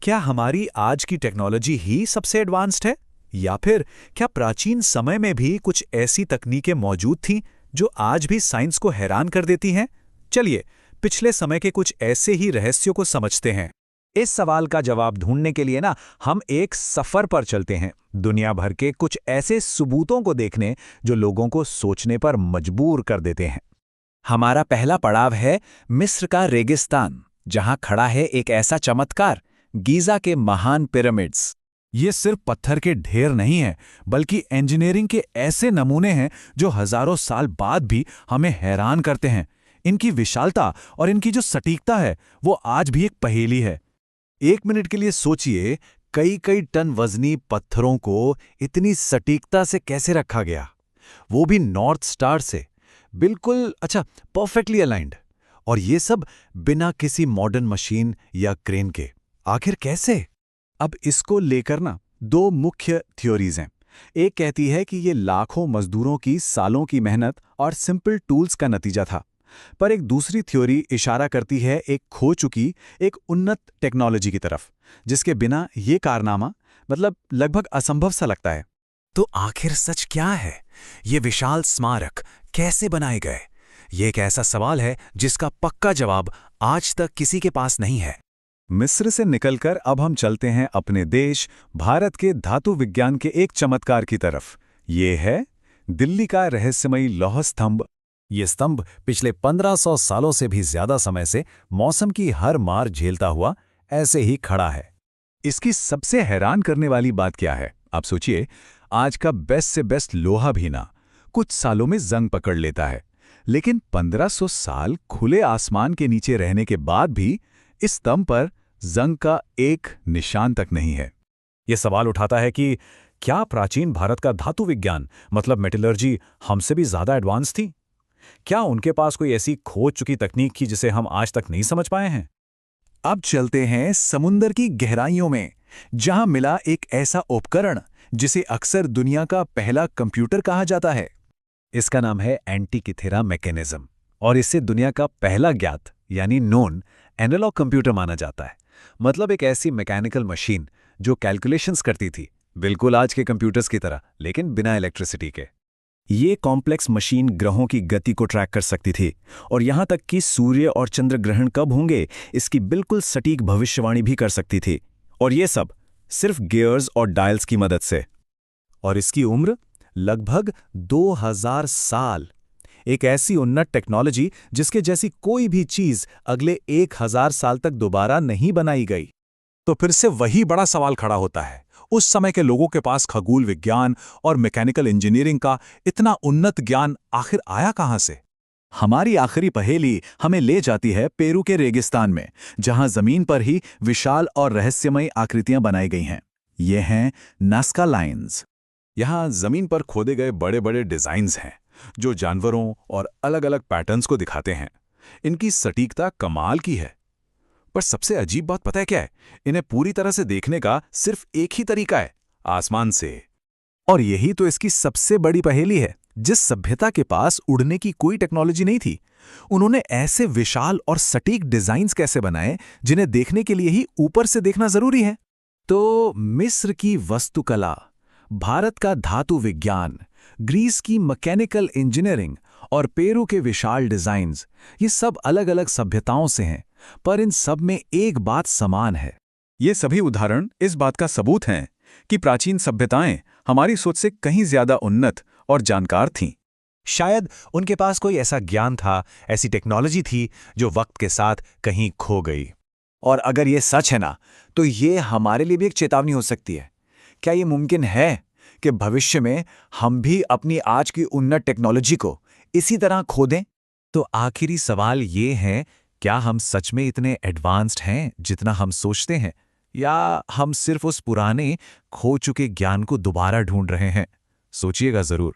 क्या हमारी आज की टेक्नोलॉजी ही सबसे एडवांस्ड है, या फिर क्या प्राचीन समय में भी कुछ ऐसी तकनीकें मौजूद थीं जो आज भी साइंस को हैरान कर देती हैं? चलिए, पिछले समय के कुछ ऐसे ही रहस्यों को समझते हैं। इस सवाल का जवाब ढूंढने के लिए हम एक सफर पर चलते हैं, दुनिया भर के कुछ ऐसे सबूतों को देखने जो लोगों को सोचने पर मजबूर कर देते हैं। हमारा पहला पड़ाव है मिस्र का रेगिस्तान, जहां खड़ा है एक ऐसा चमत्कार, गीजा के महान पिरामिड्स। ये सिर्फ पत्थर के ढेर नहीं है, बल्कि इंजीनियरिंग के ऐसे नमूने हैं जो हजारों साल बाद भी हमें हैरान करते हैं। इनकी विशालता और इनकी जो सटीकता है, वो आज भी एक पहेली है। 1 मिनट के लिए सोचिए, कई कई टन वजनी पत्थरों को इतनी सटीकता से कैसे रखा गया, वो भी नॉर्थ स्टार से बिल्कुल परफेक्टली अलाइंड। और ये सब बिना किसी मॉडर्न मशीन या क्रेन के। आखिर कैसे? अब इसको लेकर 2 मुख्य थ्योरीज हैं। एक कहती है कि ये लाखों मजदूरों की सालों की मेहनत और सिंपल टूल्स का नतीजा था, पर एक दूसरी थ्योरी इशारा करती है एक खो चुकी, एक उन्नत टेक्नोलॉजी की तरफ, जिसके बिना ये कारनामा लगभग असंभव सा लगता है। तो आखिर सच क्या है? ये विशाल स्मारक कैसे बनाए गए? ये एक ऐसा सवाल है जिसका पक्का जवाब आज तक किसी के पास नहीं है। मिस्र से निकलकर अब हम चलते हैं अपने देश भारत के धातु विज्ञान के एक चमत्कार की तरफ। ये है दिल्ली का रहस्यमयी लौह स्तंभ। ये स्तंभ पिछले 1500 सालों से भी ज्यादा समय से मौसम की हर मार झेलता हुआ ऐसे ही खड़ा है। इसकी सबसे हैरान करने वाली बात क्या है? आप सोचिए, आज का बेस्ट से बेस्ट लोहा भी कुछ सालों में जंग पकड़ लेता है, लेकिन 1500 साल खुले आसमान के नीचे रहने के बाद भी इस स्तंभ पर जंग का एक निशान तक नहीं है। यह सवाल उठाता है कि क्या प्राचीन भारत का धातु विज्ञान मेटलर्जी हमसे भी ज्यादा एडवांस थी? क्या उनके पास कोई ऐसी खोज चुकी तकनीक थी जिसे हम आज तक नहीं समझ पाए हैं? अब चलते हैं समुंदर की गहराइयों में, जहां मिला एक ऐसा उपकरण जिसे अक्सर दुनिया का पहला कंप्यूटर कहा जाता है। इसका नाम है एंटीकिथेरा मैकेनिज्म, और इससे दुनिया का पहला ज्ञात यानी नोन एनालॉग कंप्यूटर माना जाता है। एक ऐसी मैकेनिकल मशीन जो कैलकुलेशंस करती थी, बिल्कुल आज के कंप्यूटर्स की तरह, लेकिन बिना इलेक्ट्रिसिटी के। ये कॉम्प्लेक्स मशीन ग्रहों की गति को ट्रैक कर सकती थी, और यहां तक कि सूर्य और चंद्र ग्रहण कब होंगे इसकी बिल्कुल सटीक भविष्यवाणी भी कर सकती थी। और ये सब सिर्फ गियर्स और डायल्स की मदद से। और इसकी उम्र लगभग 2000 साल। एक ऐसी उन्नत टेक्नोलॉजी जिसके जैसी कोई भी चीज अगले 1000 साल तक दोबारा नहीं बनाई गई। तो फिर से वही बड़ा सवाल खड़ा होता है, उस समय के लोगों के पास खगोल विज्ञान और मैकेनिकल इंजीनियरिंग का इतना उन्नत ज्ञान आखिर आया कहां से? हमारी आखिरी पहेली हमें ले जाती है पेरू के रेगिस्तान में, जहां जमीन पर ही विशाल और रहस्यमयी आकृतियां बनाई गई हैं। ये हैं नास्का लाइन्स। यहां जमीन पर खोदे गए बड़े बड़े डिजाइन्स हैं जो जानवरों और अलग अलग पैटर्न्स को दिखाते हैं। इनकी सटीकता कमाल की है। पर सबसे अजीब बात पता है क्या है? इन्हें पूरी तरह से देखने का सिर्फ एक ही तरीका है, आसमान से। और यही तो इसकी सबसे बड़ी पहेली है। जिस सभ्यता के पास उड़ने की कोई टेक्नोलॉजी नहीं थी, उन्होंने ऐसे विशाल और सटीक डिजाइन्स कैसे बनाए जिन्हें देखने के लिए ही ऊपर से देखना जरूरी है? तो मिस्र की वास्तुकला, भारत का धातु विज्ञान, ग्रीस की मैकेनिकल इंजीनियरिंग और पेरू के विशाल डिजाइन्स, ये सब अलग अलग सभ्यताओं से हैं, पर इन सब में एक बात समान है। ये सभी उदाहरण इस बात का सबूत हैं कि प्राचीन सभ्यताएं हमारी सोच से कहीं ज्यादा उन्नत और जानकार थीं। शायद उनके पास कोई ऐसा ज्ञान था, ऐसी टेक्नोलॉजी थी जो वक्त के साथ कहीं खो गई। और अगर ये सच है तो ये हमारे लिए भी एक चेतावनी हो सकती है। क्या ये मुमकिन है कि भविष्य में हम भी अपनी आज की उन्नत टेक्नोलॉजी को इसी तरह खो दें? तो आखिरी सवाल ये है, क्या हम सच में इतने एडवांस्ड हैं जितना हम सोचते हैं, या हम सिर्फ उस पुराने खो चुके ज्ञान को दोबारा ढूंढ रहे हैं? सोचिएगा जरूर।